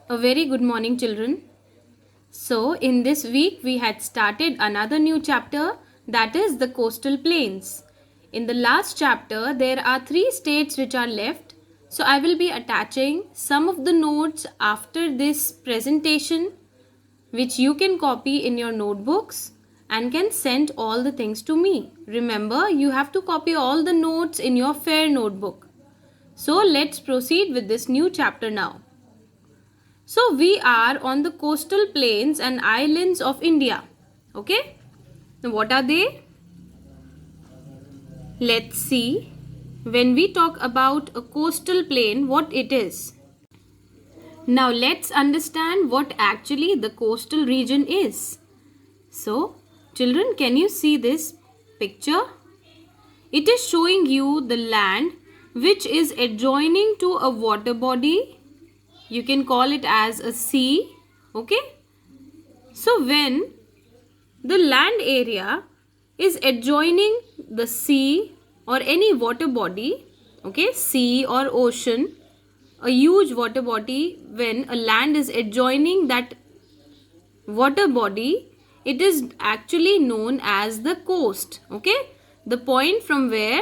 A very good morning, children. So, in this week, we had started another new chapter, that is the coastal plains. In the last chapter, there are three states which are left. So, I will be attaching some of the notes after this presentation, which you can copy in your notebooks and can send all the things to me. Remember, you have to copy all the notes in your fair notebook. So, let's proceed with this new chapter now. So we are on the coastal plains and islands of India. Okay. Now what are they? Let's see. When we talk about a coastal plain, what it is. Now let's understand what actually the coastal region is. So, children, can you see this picture? It is showing you the land which is adjoining to a water body. You can call it as a sea. Okay. So when the land area is adjoining the sea or any water body, okay, sea or ocean, a huge water body, when a land is adjoining that water body, it is actually known as the coast, okay, the point from where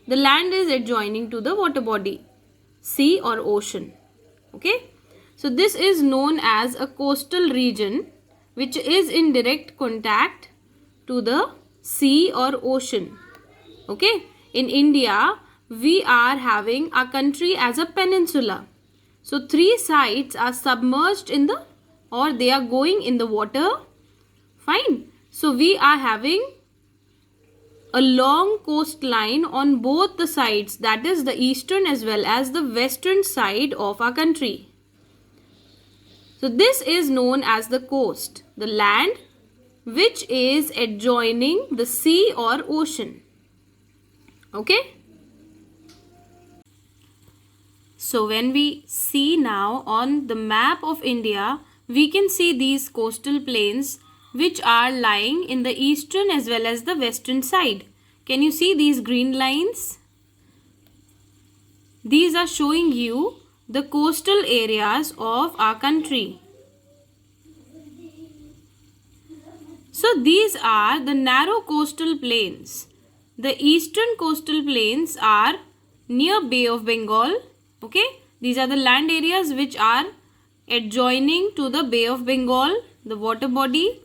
the land is adjoining to the water body, sea or ocean, okay. So this is known as a coastal region which is in direct contact to the sea or ocean. Okay. In India, we are having our country as a peninsula. So three sides are submerged in the or they are going in the water. Fine. So we are having a long coastline on both the sides, that is the eastern as well as the western side of our country. So this is known as the coast, the land which is adjoining the sea or ocean. Okay. So when we see now on the map of India, we can see these coastal plains which are lying in the eastern as well as the western side. Can you see these green lines? These are showing you the coastal areas of our country. So these are the narrow coastal plains. The eastern coastal plains are near Bay of Bengal. Okay, these are the land areas which are adjoining to the Bay of Bengal, the water body.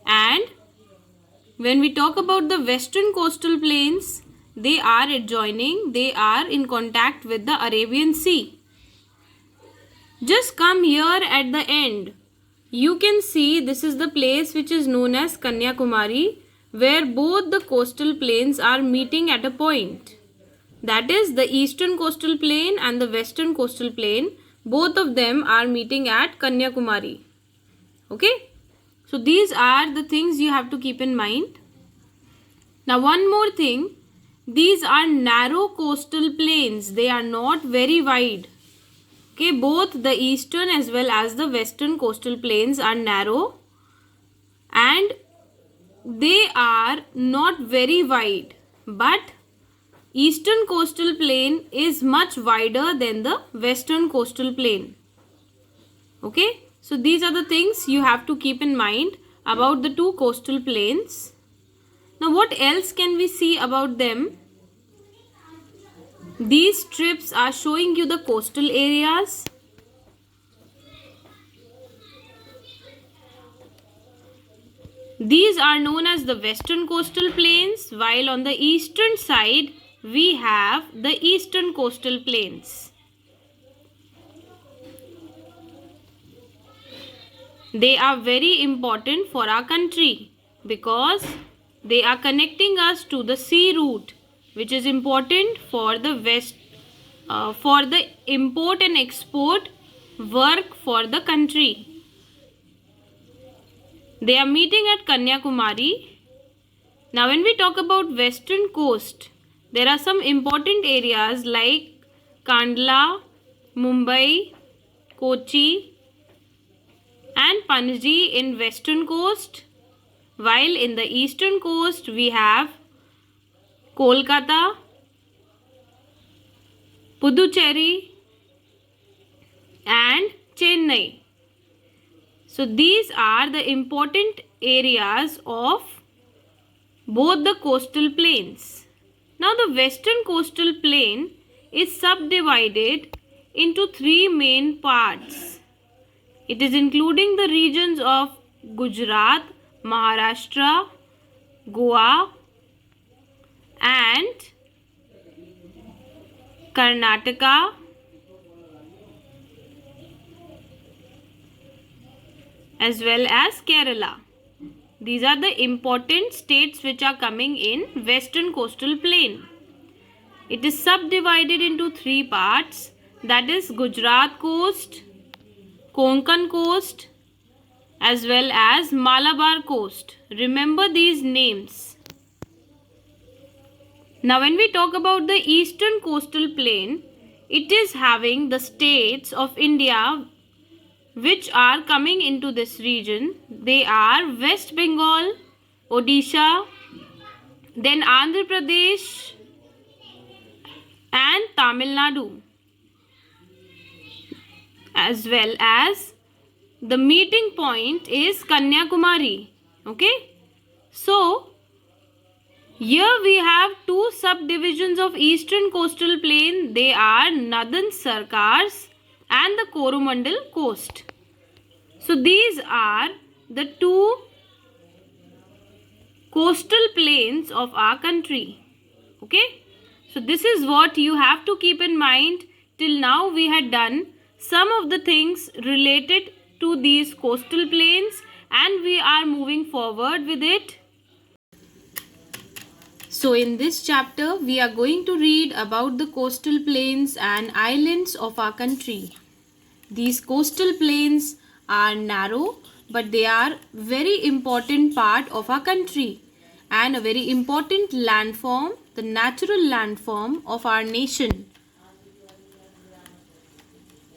And when we talk about the western coastal plains, they are adjoining, they are in contact with the Arabian Sea. Just come here at the end. You can see this is the place which is known as Kanyakumari, where both the coastal plains are meeting at a point. That is the eastern coastal plain and the western coastal plain. Both of them are meeting at Kanyakumari. Okay. So these are the things you have to keep in mind. Now one more thing. These are narrow coastal plains. They are not very wide. Okay, both the eastern as well as the western coastal plains are narrow and they are not very wide, but eastern coastal plain is much wider than the western coastal plain. Okay, so these are the things you have to keep in mind about the two coastal plains. Now what else can we see about them? These strips are showing you the coastal areas. These are known as the western coastal plains, while on the eastern side we have the eastern coastal plains. They are very important for our country because they are connecting us to the sea route, which is important for the for the import and export work for the country. They are meeting at Kanyakumari. Now when we talk about western coast, there are some important areas like Kandla, Mumbai, Kochi and Panji in western coast, while in the eastern coast we have Kolkata, Puducherry and Chennai. Chennai. So these are the important areas of both the coastal plains. Now the western coastal plain is subdivided into three main parts. It is including the regions of Gujarat, Maharashtra, Goa and Karnataka, as well as Kerala. These are the important states which are coming in western coastal plain. It is subdivided into three parts, that is Gujarat coast, Konkan coast as well as Malabar coast. Remember these names. Now when we talk about the eastern coastal plain, it is having the states of India which are coming into this region. They are West Bengal, Odisha, then Andhra Pradesh and Tamil Nadu, as well as the meeting point is Kanyakumari. Okay, so here we have two subdivisions of eastern coastal plain. They are Nadan Sarkars and the Coromandel coast. So these are the two coastal plains of our country. Okay, so this is what you have to keep in mind. Till now we had done some of the things related to these coastal plains and we are moving forward with it. So in this chapter we are going to read about the coastal plains and islands of our country. These coastal plains are narrow but they are very important part of our country and a very important landform, the natural landform of our nation.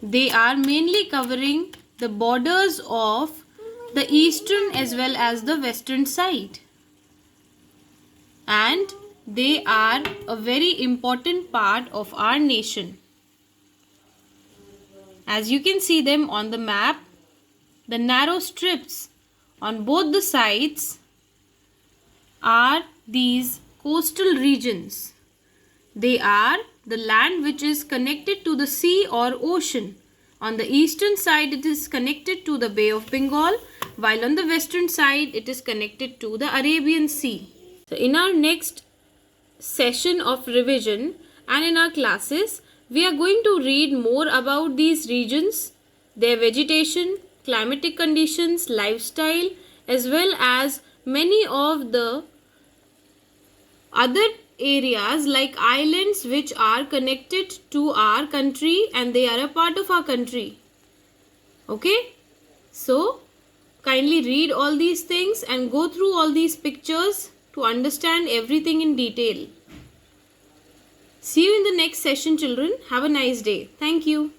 They are mainly covering the borders of the eastern as well as the western side. And they are a very important part of our nation. As you can see them on the map, the narrow strips on both the sides are these coastal regions. They are the land which is connected to the sea or ocean. On the eastern side it is connected to the Bay of Bengal, while on the western side it is connected to the Arabian Sea. So in our next session of revision and in our classes, we are going to read more about these regions, their vegetation, climatic conditions, lifestyle, as well as many of the other areas like islands which are connected to our country and they are a part of our country. Okay, so kindly read all these things and go through all these pictures to understand everything in detail. See you in the next session, children. Have a nice day. Thank you.